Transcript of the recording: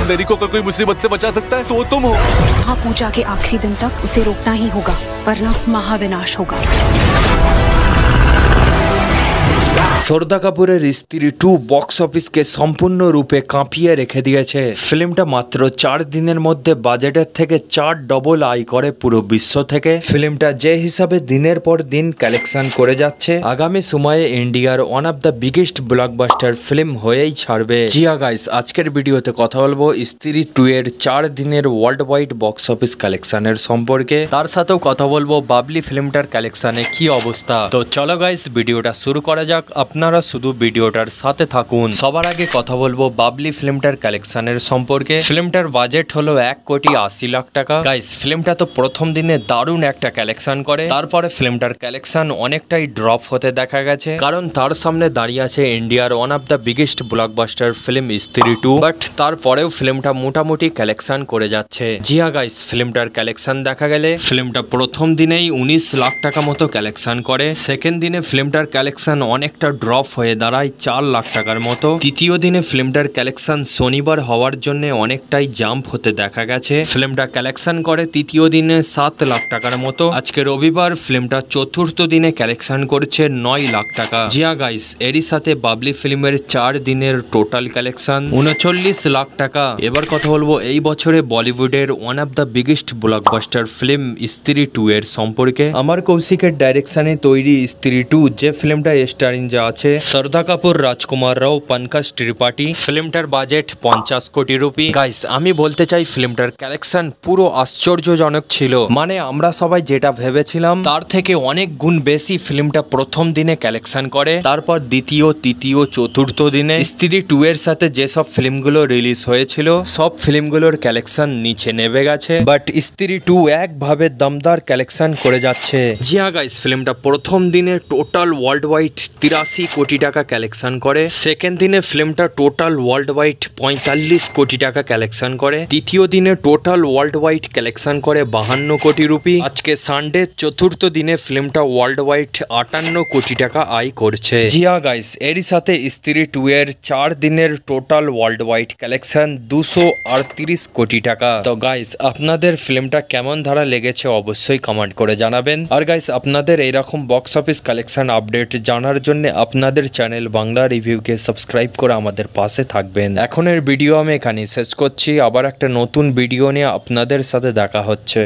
मेरी को अगर कोई मुसीबत से बचा सकता है तो वो तुम हो। महापूजा के आखिरी दिन तक उसे रोकना ही होगा, वरना महाविनाश होगा। শ্রদ্ধা কাপুরের স্ত্রী 2 বক্স অফিসকে সম্পূর্ণরূপে কাঁপিয়ে রেখে দিয়েছে। ফিল্মটা মাত্র 4 দিনের মধ্যে বাজেটের থেকে 4 ডবল আয় করে পুরো বিশ্ব থেকে। ফিল্মটা যে হিসাবে দিনের পর দিন কালেকশন করে যাচ্ছে, আগামী সময়ে ইন্ডিয়ার one of the biggest blockbuster film হয়েই ছাড়বে। জিয়া গাইস, আজকের ভিডিওতে কথা বলবো স্ত্রী 2 এর 4 দিনের ওয়ার্ল্ড ওয়াইড বক্স অফিস কালেকশনের সম্পর্কে। তার সাথেও কথা বলবো বাবলি ফিল্মটার কালেকশনে কি অবস্থা। তো চলো গাইস, ভিডিওটা শুরু করা যাক। আপনারা শুধু ভিডিওটার সাথে থাকুন। সবার আগে কথা বলবো বাবলি ফিল্মটার কালেকশনের সম্পর্কে। ফিল্মটার বাজেট হলো 1,80,00,000 টাকা। গাইস, ফিল্মটা তো প্রথম দিনে দারুণ একটা কালেকশন করে, তারপরে ফিল্মটার কালেকশন অনেকটাই ড্রপ হতে দেখা গেছে, কারণ তার সামনে দাঁড়িয়ে আছে ইন্ডিয়ার one of the biggest blockbuster film স্ত্রী 2। বাট তারপরেও ফিল্মটা মোটামুটি কালেকশন করে যাচ্ছে। জিয়া গাইস, ফিল্মটার কালেকশন দেখা গেলে ফিল্মটা প্রথম দিনেই 19 লাখ টাকা মতো কালেকশন করে। সেকেন্ড দিনে ফিল্মটার কালেকশন অনেকটা ড্রপ হয়ে দাঁড়ায় 4 লাখ টাকার মতো। তৃতীয় দিনে ফিল্মটার কালেকশন শনিবার হওয়ার জন্য অনেকটাই জাম্প হতে দেখা গেছে। ফিল্মটা কালেকশন করে তৃতীয় দিনে 7 লাখ টাকার মতো। আজকে রবিবার ফিল্মটা চতুর্থ দিনে কালেকশন করছে 9 লাখ টাকা। জিয়া গাইস, এরই সাথে বাবলি ফিল্মের 4 দিনের টোটাল কালেকশন 39 লাখ টাকা। এবার কথা বলবো এই বছরে বলিউডের one of the biggest blockbuster film স্ত্রী 2 এর সম্পর্কে। আমার কৌশিকের ডাইরেকশনে তৈরি স্ত্রী 2, যে ফিল্মটা স্টারিং যা আছে শ্রদ্ধা কাপুর, রাজকুমার রাও, পঙ্কজ ত্রিপাঠী। ফিল্মটার বাজেট 50 কোটি রুপি। গাইস, আমি বলতে চাই ফিল্মটার কালেকশন পুরো আশ্চর্যজনক ছিল। মানে আমরা সবাই যেটা ভেবেছিলাম তার থেকে অনেক গুণ বেশি ফিল্মটা প্রথম দিনে কালেকশন করে। তারপর দ্বিতীয়, তৃতীয়, চতুর্থ দিনে স্ত্রী 2 এর সাথে যেসব ফিল্মগুলো রিলিজ হয়েছিল সব ফিল্মগুলোর কালেকশন নিচে নেমে গেছে। বাট স্ত্রী 2 একভাবে দমদার কালেকশন করে যাচ্ছে। জিয়া গাইস, ফিল্মটা প্রথম দিনে টোটাল ওয়ার্ল্ড ওয়াইড 83 কোটি টাকা কালেকশন করে। সেকেন্ড দিনে ফিল্মটা টোটাল ওয়ার্ল্ড ওয়াইড 45 কোটি টাকা কালেকশন করে। তৃতীয় দিনে টোটাল ওয়ার্ল্ড ওয়াইড কালেকশন করে 52 কোটি রুপি। আজকে সানডে চতুর্থ দিনে ফিল্মটা ওয়ার্ল্ড ওয়াইড 58 কোটি টাকা আয় করছে। জিয়া গাইস, এরই সাথে স্ত্রী 2 এর 4 দিনের টোটাল ওয়ার্ল্ড ওয়াইড কালেকশন 238 কোটি টাকা। তো গাইস, আপনাদের ফিল্মটা কেমন ধারা লেগেছে অবশ্যই কমেন্ট করে জানাবেন। আর গাইস, আপনাদের এইরকম বক্স অফিস কালেকশন আপডেট জানার জন্য আপনাদের চ্যানেল বাংলা রিভিউকে সাবস্ক্রাইব করে আমাদের পাশে থাকবেন। এখনের ভিডিও আমি এখানে শেষ করছি। আবার একটা নতুন ভিডিও নিয়ে আপনাদের সাথে দেখা হচ্ছে।